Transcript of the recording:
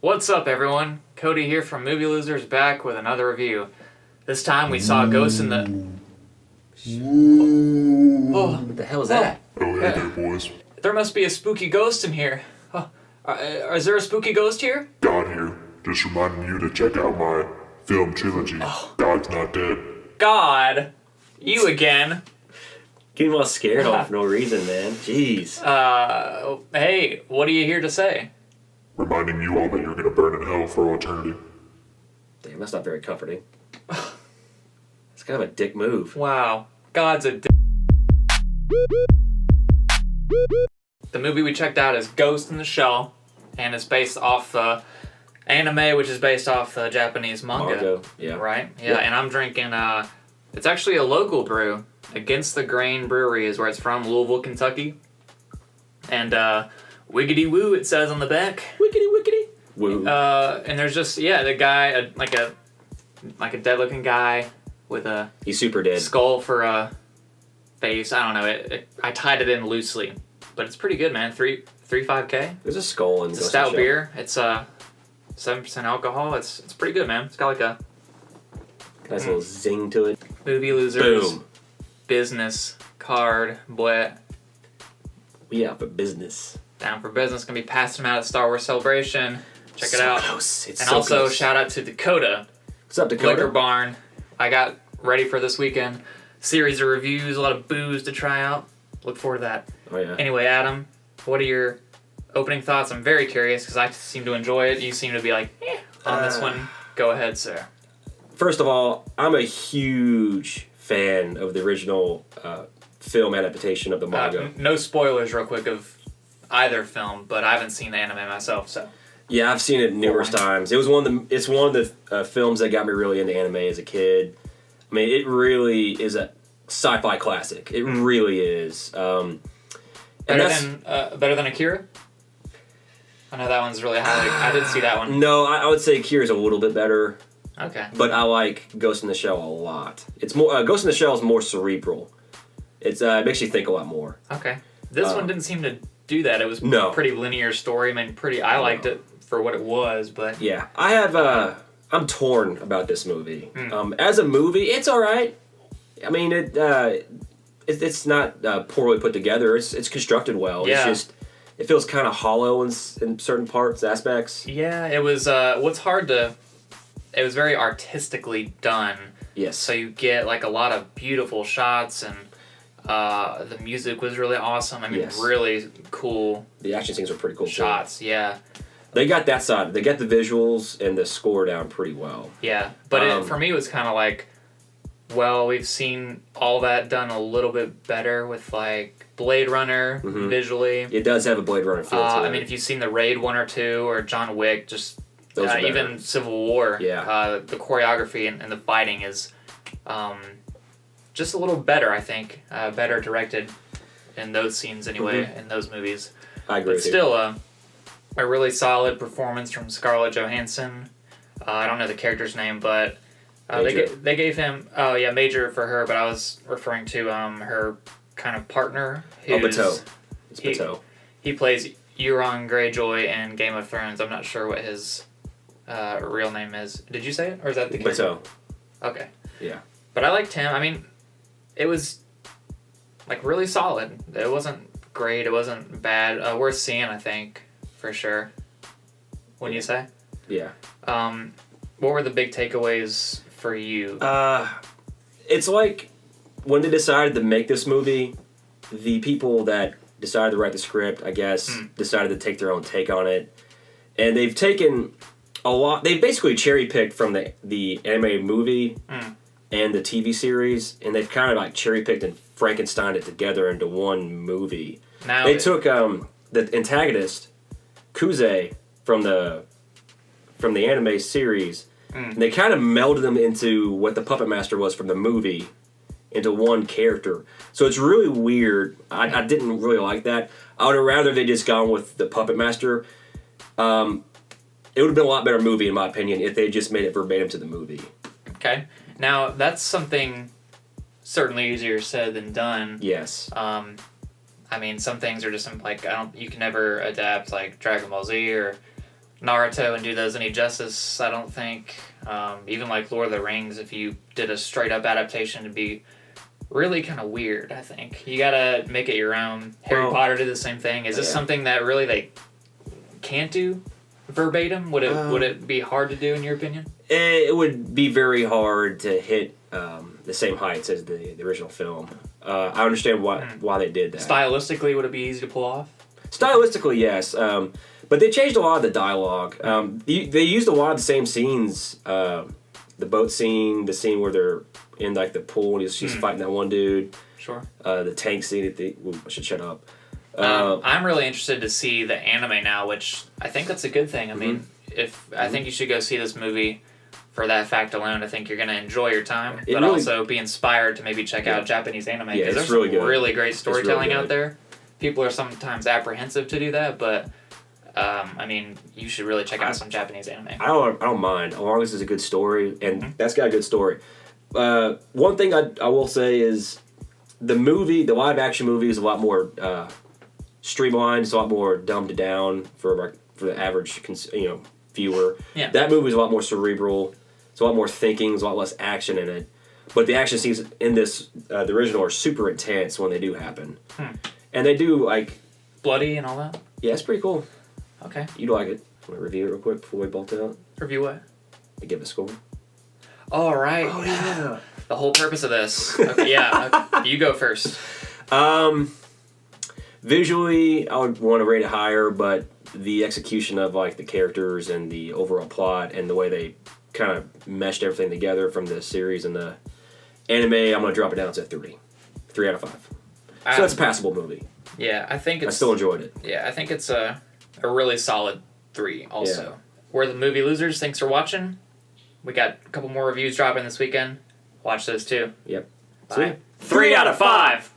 What's up, everyone? Cody here from Movie Losers, back with another review. This time we saw a ghost in the... What the hell is that? Oh, hey there, boys. There must be a spooky ghost in here. Is there a spooky ghost here? God here. Just reminding you to check out my film trilogy, God's Not Dead. God! You again. Getting all scared off for no reason, man. Jeez. Hey, what are you here to say? Reminding you all that you're gonna burn in hell for all eternity. Damn, that's not very comforting. It's kind of a dick move. Wow. God's a d***. The movie we checked out is Ghost in the Shell, and it's based off the anime, which is based off the Japanese manga. Yeah. Right? Yeah, and I'm drinking, it's actually a local brew. Against the Grain Brewery is where it's from, Louisville, Kentucky. And, wiggity woo, it says on the back. Wiggity wiggity. Woo. And there's just, the guy, like a dead-looking guy with a... He's super dead. Skull for a face. I don't know. I tied it in loosely, but it's pretty good, man. 3.5K. There's a skull in It's a stout beer. It's 7% alcohol. It's pretty good, man. It's got like a nice little zing to it. Movie Losers Boom. business card. Boy, We out for business. down for business. Gonna be passing them out at Star Wars Celebration. Check it out. Close. It's And so also close. shout out to Dakota. What's up, Dakota? Liquor Barn. I got ready for this weekend. Series of reviews, a lot of booze to try out. Look forward to that. Oh yeah. Anyway, Adam, what are your opening thoughts? I'm very curious because I seem to enjoy it. You seem to be like, on this one. Go ahead, sir. First of all, I'm a huge fan of the original film adaptation of the manga. No spoilers, real quick, of either film, but I haven't seen the anime myself, so. Yeah, I've seen it numerous times. It's one of the films that got me really into anime as a kid. I mean, it really is a sci-fi classic. It really is. Better than Akira? I know that one's really high. I didn't see that one. No, I would say Akira's a little bit better. Okay. But I like Ghost in the Shell a lot. It's more Ghost in the Shell is more cerebral. It makes you think a lot more. Okay. This one didn't seem to do that. It was No. pretty linear story. I mean, I liked it for what it was, but... Yeah, I'm torn about this movie. As a movie, it's all right. I mean, it's not poorly put together. It's constructed well. Yeah. It's just it feels kind of hollow in certain aspects. Yeah, it was, it was very artistically done. Yes. So you get, like, a lot of beautiful shots, and the music was really awesome. I mean, Yes. really cool The action scenes are pretty cool. shots, yeah. They got that side. They got the visuals and the score down pretty well. Yeah, but for me, it was kind of like, well, we've seen all that done a little bit better with, like, Blade Runner visually. It does have a Blade Runner feel to it. I mean, if you've seen the Raid 1 or 2 or John Wick, just Those are better. even Civil War, Yeah. the choreography and the fighting is just a little better, I think. Better directed in those scenes anyway, in those movies. I agree But with you. still, a really solid performance from Scarlett Johansson. I don't know the character's name, but they gave him... Oh, yeah, Major for her, but I was referring to her kind of partner. Bateau. It's Bateau. He plays Euron Greyjoy in Game of Thrones. I'm not sure what his real name is. Did you say it? Or is that the character? Bateau. Okay. Yeah. But I liked him. I mean, it was, like, really solid. It wasn't great. It wasn't bad. Worth seeing, I think, for sure. Wouldn't you say? Yeah. What were the big takeaways for you? It's like when they decided to make this movie, the people that decided to write the script, I guess, decided to take their own take on it. And they've taken a lot... They've basically cherry-picked from the animated movie and the TV series, and they've kind of like cherry-picked and Frankensteined it together into one movie. Now They took the antagonist, Kuze, from the anime series, and they kind of melded them into what the Puppet Master was from the movie into one character. So it's really weird. I didn't really like that. I would have rather they just gone with the Puppet Master. It would have been a lot better movie, in my opinion, if they just made it verbatim to the movie. Okay. Now, that's something certainly easier said than done. Yes. I mean, some things are just like, you can never adapt like Dragon Ball Z or Naruto and do those any justice, I don't think. Even like Lord of the Rings, if you did a straight up adaptation, it'd be really kind of weird, I think. You gotta make it your own. Harry Potter did the same thing. Is this something that really they can't do verbatim? Would it be hard to do in your opinion? It would be very hard to hit the same heights as the original film. I understand why they did that. Stylistically, would it be easy to pull off? Stylistically, yes. But they changed a lot of the dialogue. They used a lot of the same scenes. The boat scene, the scene where they're in like the pool and she's fighting that one dude. Sure. The tank scene I should shut up. I'm really interested to see the anime now, which I think that's a good thing. I mean, I think you should go see this movie for that fact alone. I think you're going to enjoy your time, but really, also be inspired to maybe check out Japanese anime, because there's really some really great storytelling out there. People are sometimes apprehensive to do that, but I mean, you should really check out some Japanese anime. I don't mind, as long as it's a good story, and that's got a good story. One thing I will say is the live action movie is a lot more streamlined. It's a lot more dumbed down for the average viewer. Yeah. That movie is a lot more cerebral. It's a lot more thinking. There's a lot less action in it. But the action scenes in this the original are super intense when they do happen, and they do like bloody and all that. Yeah, it's pretty cool. Okay. You'd like it. Want to review it real quick before we bolt it out? Review what? To give it a score. All right. Oh, yeah. The whole purpose of this. Okay, yeah. You go first. Visually, I would want to rate it higher, but the execution of like the characters and the overall plot and the way they kind of meshed everything together from the series and the anime, I'm going to drop it down to 3. 3 out of 5. So that's a passable movie. Yeah, I think it's... I still enjoyed it. Yeah, I think it's a really solid 3 also. Yeah. We're the movie losers. Thanks for watching. We got a couple more reviews dropping this weekend. Watch those too. Yep. Bye. 3 out of 5.